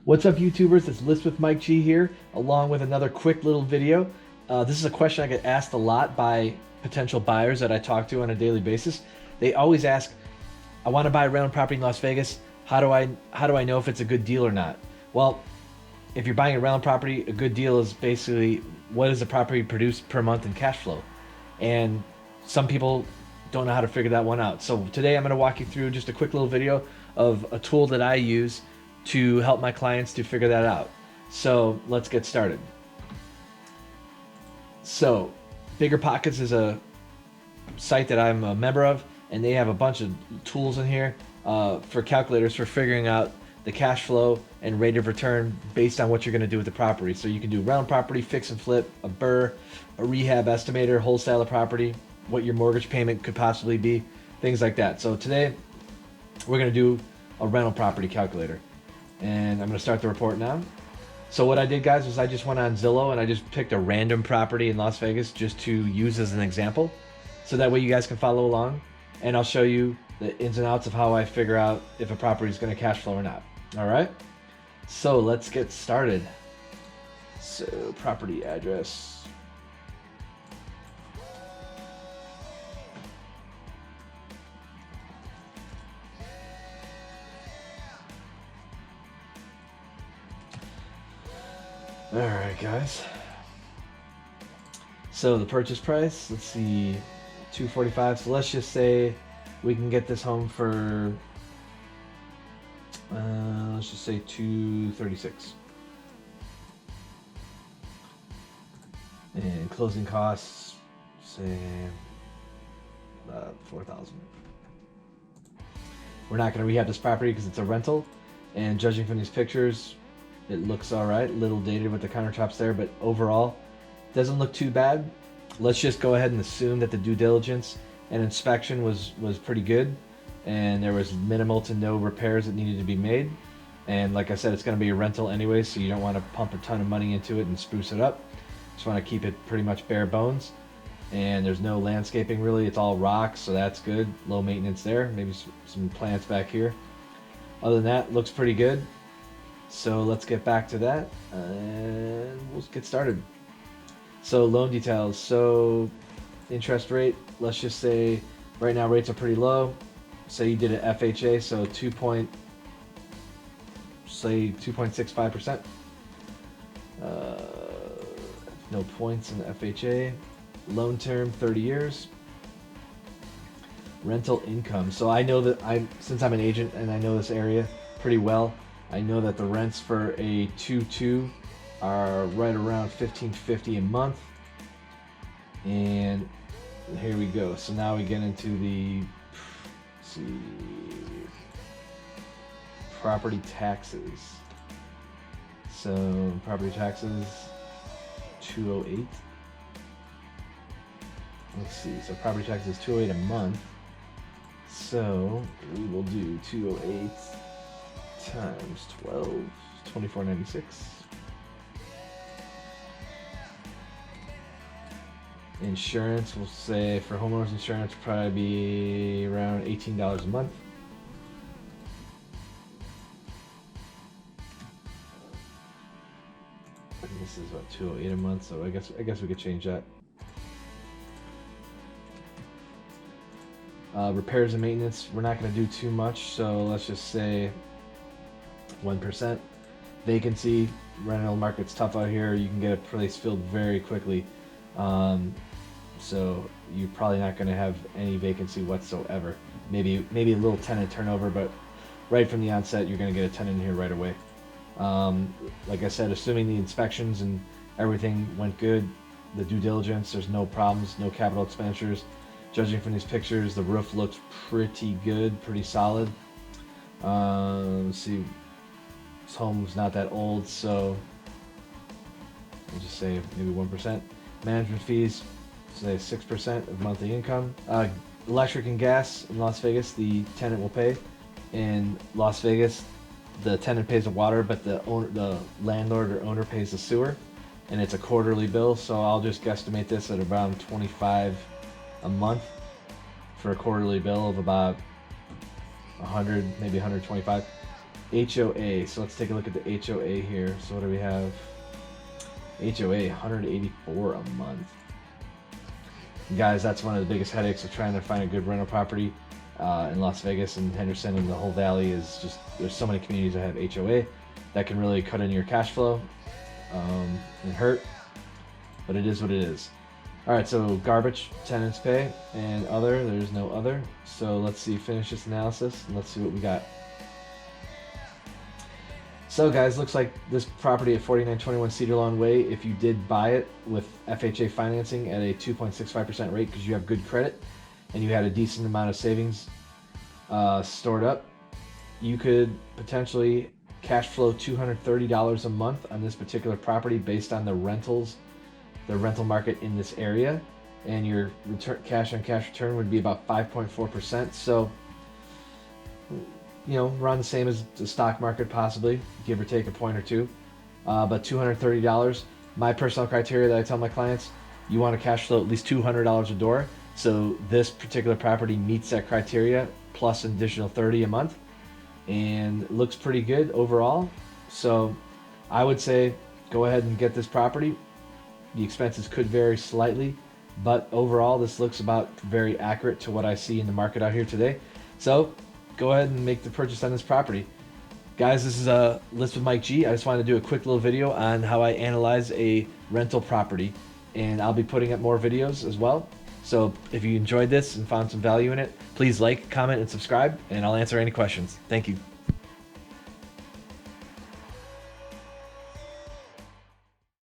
What's up, YouTubers? It's List with Mike G here, along with another quick little video. This is a question I get asked a lot by potential buyers that I talk to on a daily basis. They always ask, "I want to buy a rental property in Las Vegas. How do I know if it's a good deal or not?" Well, if you're buying a rental property, a good deal is basically what does the property produce per month in cash flow, and some people don't know how to figure that one out. So today I'm going to walk you through just a quick little video of a tool that I use to help my clients to figure that out. So let's get started. So BiggerPockets is a site that I'm a member of, and they have a bunch of tools in here for calculators for figuring out the cash flow and rate of return based on what you're going to do with the property. So you can do rental property, fix and flip, a BRRRR, a rehab estimator, wholesale a property, what your mortgage payment could possibly be, things like that. So today we're going to do a rental property calculator, and I'm going to start the report now. So what I did, guys, was I just went on Zillow and I just picked a random property in Las Vegas just to use as an example, so that way you guys can follow along, and I'll show you the ins and outs of how I figure out if a property is going to cash flow or not. All right, so let's get started. So property address. All right, guys. So the purchase price, let's see, $245. So let's just say we can get this home for, let's just say $236. And closing costs, say $4,000. We're not going to rehab this property because it's a rental, and judging from these pictures, it looks all right, little dated with the countertops there, but overall doesn't look too bad. Let's just go ahead and assume that the due diligence and inspection was pretty good, and there was minimal to no repairs that needed to be made. And like I said, it's going to be a rental anyway, so you don't want to pump a ton of money into it and spruce it up. Just want to keep it pretty much bare bones. And there's no landscaping really, it's all rocks, so that's good. Low maintenance there, maybe some plants back here. Other than that, looks pretty good. So let's get back to that and we'll get started. So loan details. So interest rate, let's just say right now rates are pretty low. Say you did an FHA, so 2.65%. No points in the FHA. Loan term 30 years. Rental income. So I know that since I'm an agent and I know this area pretty well, I know that the rents for a 2.2 are right around $1,550 a month. And here we go. So now we get into the, let's see, property taxes. So property taxes, 208. Let's see. So property taxes 208 a month. So we will do 208 times 12, $24.96. Insurance, we'll say for homeowners insurance, probably be around $18 a month. And this is what, 208 a month, so I guess we could change that. Repairs and maintenance, we're not going to do too much, so let's just say 1%. Vacancy, rental market's tough out here. You can get a place filled very quickly. So you're probably not going to have any vacancy whatsoever. Maybe a little tenant turnover, but right from the onset, you're going to get a tenant in here right away. Like I said, assuming the inspections and everything went good, the due diligence, there's no problems, no capital expenditures. Judging from these pictures, the roof looks pretty good, pretty solid. Let's see, this home's not that old, so I'll just say maybe 1%. Management fees, say 6% of monthly income. Electric and gas in Las Vegas, the tenant will pay. In Las Vegas, the tenant pays the water, but the landlord or owner pays the sewer, and it's a quarterly bill. So I'll just guesstimate this at around $25 a month for a quarterly bill of about 100, maybe 125. HOA. So let's take a look at the HOA here. So what do we have? HOA, 184 a month. Guys, that's one of the biggest headaches of trying to find a good rental property in Las Vegas and Henderson and the whole valley. Is just there's so many communities that have HOA that can really cut into your cash flow and hurt, but it is what it is. All right, so garbage, tenants pay, and other. There's no other. So let's see, finish this analysis and let's see what we got. So guys, looks like this property at 4921 Cedar Lawn Way, if you did buy it with FHA financing at a 2.65% rate because you have good credit and you had a decent amount of savings stored up, you could potentially cash flow $230 a month on this particular property based on the rental market in this area, and your cash on cash return would be about 5.4%. So, you know, around the same as the stock market, possibly, give or take a point or two. But $230, my personal criteria that I tell my clients, you want to cash flow at least $200 a door. So this particular property meets that criteria, plus an additional $30 a month, and looks pretty good overall. So I would say go ahead and get this property. The expenses could vary slightly, but overall this looks about very accurate to what I see in the market out here today. So go ahead and make the purchase on this property. Guys, this is a List with Mike G. I just wanted to do a quick little video on how I analyze a rental property, and I'll be putting up more videos as well. So if you enjoyed this and found some value in it, please like, comment, and subscribe, and I'll answer any questions. Thank you.